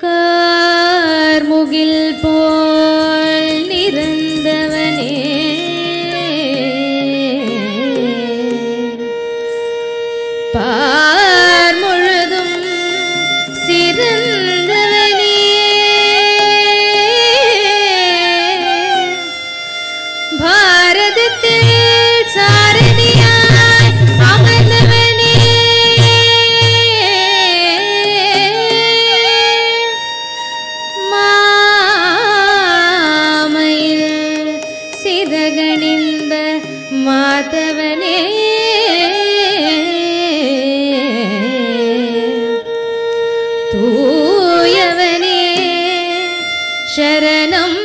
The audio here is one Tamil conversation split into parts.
கார்முகில் போல் நிறந்தவனே பார் முழுதும் சிறந்தவனே பாரதத்தில் சாரதியாய் அமர்ந்தவனே மாமையில் சிறகணிந்த மாதவனே தூயவனே சரணம்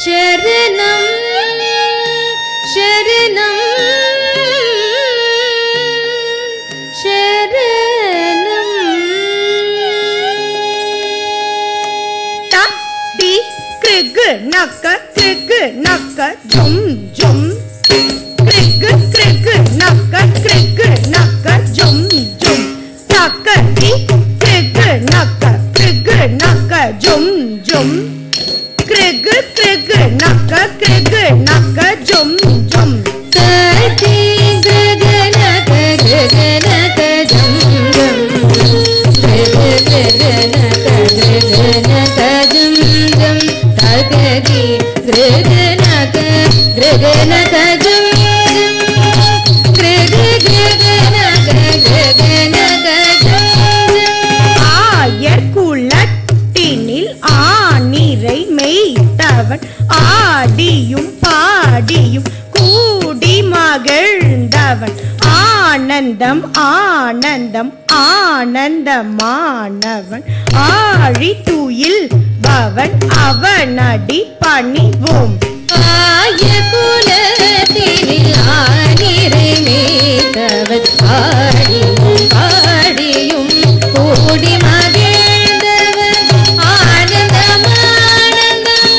சரணம் சரணம் சரணம் த தி கிருகு நக்க கிருகு நக்க ஜும் ஜும் கிருகு கிருகு நக்க கிருகு நக்க ஜும் ஜும் தக்க தி கிருகு நக்க கிருகு நக்க ஜும் ஜும் கிருகு கிருகு நக்க கிருகு நக்க ஜும் ஜும் கதி ககனக ககனக ஜம் ஜம் ககனக ககனக ஜம் ஜம் ககதி ககனக ககனக ஜம் ஜம் ககனக ககனக ஜம் ஜம் ஆயர் குலத்தினில் ஆனிரை மெய்த்தவன் ஆடியும் பாடியும் கூடி மகிழ்ந்தவன் ஆனந்தம் ஆனந்தம் ஆனந்தமானவன் ஆழி துயில் பவன் அவனடி பணிவோம் ஆய குலத்தினில் ஆனிரை மேய்த்தவன் ஆடியும் பாடியும் கூடி மகிழ்ந்தவன் ஆனந்தமானந்தம்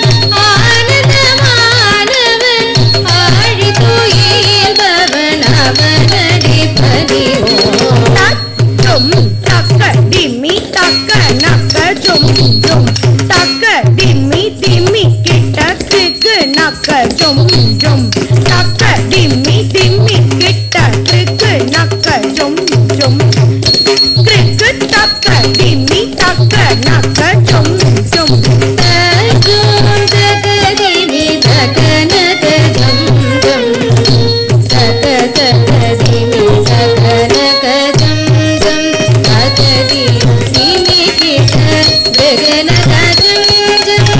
ஆனந்தமானவன் ஆழி துயில்பவன் அவனடி பணிவோம் ஜும் தக்க திம்மி தக்க நக்க ஜும் ஜும் தக்க திம்மி திம்மி கிட்ட கிக்கு நக்க ஜும் ஜும் தக்க திம்மி திம்மி கிட்ட கிக்கு நக்க ஜும் ஜும் கிக்கு தக்க திம்மி தக்க நக்க ஜும் ஜும் தஜும் தகதிமி தகனக ஜம் ஜம் தக தகதிமி தகனக ஜம் ஜம் தகதி திமி கிட்ட ககனக ஜம் ஜம்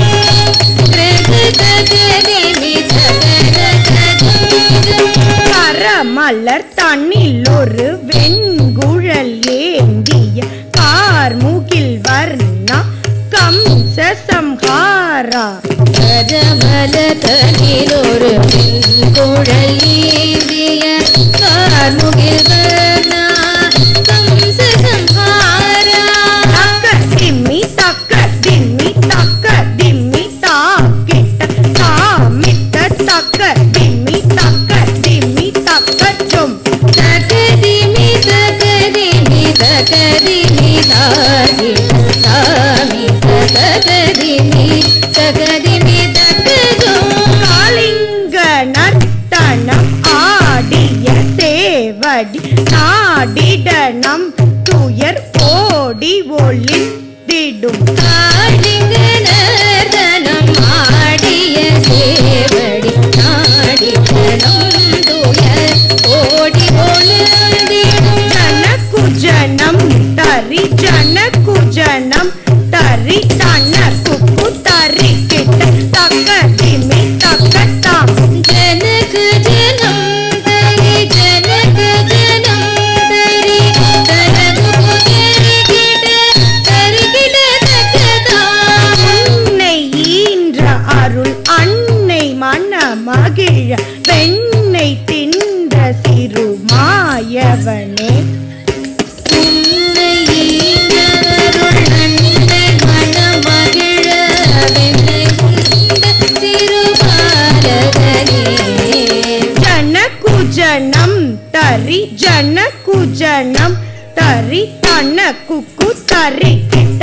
கிருக தகதிமி தகனக ஜம் ஜம் கரமலர் தன்னில் ஒரு வெண்குழல் ஏந்திய கார்முகில் வர்ணா கம்ச சம்ஹாரா கஜமல தனிலொரு குழல் ஏந்திய கார்முகில் வர்ணா கம்ச சம்ஹாரா தக்க திம்மி தக்க திம்மி தக்க திம்மி தாக்கிட்ட தாமித்த தக்க திம்மி தக்க திம்மி தக்க ஜும் தகதிமி தகதிமி தகதிமி தாதி தாமி தகதிமி தகதிமி தகதும் காளிங்க நர்த்தனம் ஆடிய சேவடி நாடிடனம் துயர் ஓடி ஒளிந்திடும் காளிங்க நர்தனம் ஆடிய சேவடி நாடி ஜனம் துயர் ஓடி ஒளிந்திடும் ஜனகுஜனம் தரி ஜனகுஜனம் தரி தன குக்கு தரி கிட்ட தக்க திமி தக்க தாம் ஜனகு ஜனம் தரி ஜனகு ஜனம் தரி தனகு புதரி கிட தரி கிட தக்கதாம் உன்னை ஈன்ற அருள் அன்னை மன மகிழ பெண்ணை தின்ற சிறு மாயவனே உன்னை ஈன்றருள் அன்னை மனமகிழ வெண்ணை உண்ட திருபாலகனே ஜனகுஜனம் தரி ஜனகுஜனம் தரி தன குக்கு தரி கிட்ட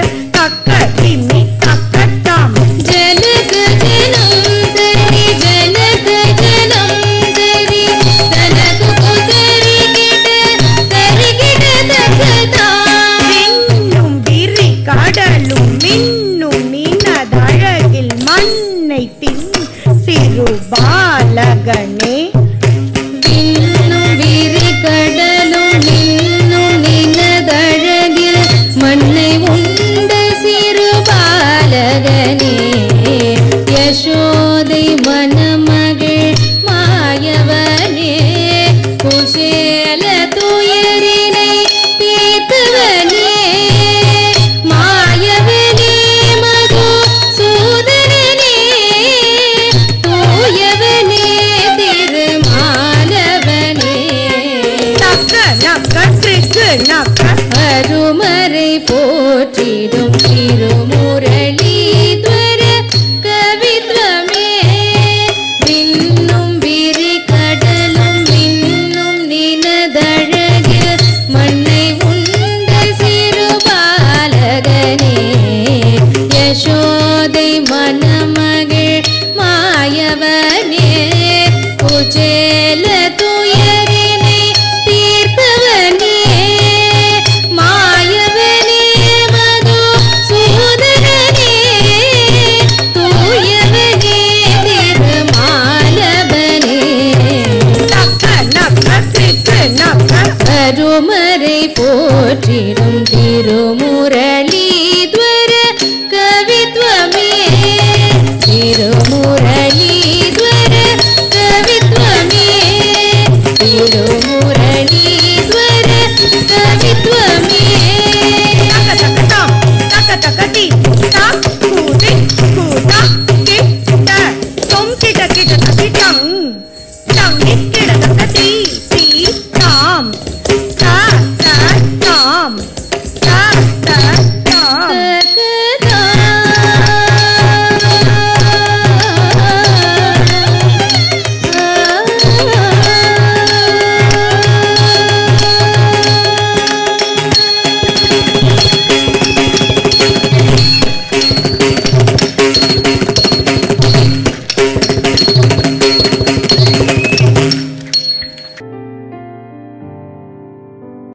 நக்க அருமறை போற்றிடும் திருமுரளீத்வர கவித்வமே விண்ணும் விரி கடலும் விண்ணும் நினதழகில் மண்ணை உண்ட சிறுபாலகனே யசோதை மணமகிழ் மாயவனே குச்சேல துயரினை தீர்த்தவனே மாயவனே மது சூதரனே தூயவனே திருமாலவனே நக்க நக்க திக்கு நக்க அருமறை போற்றிடும் திருமுரளி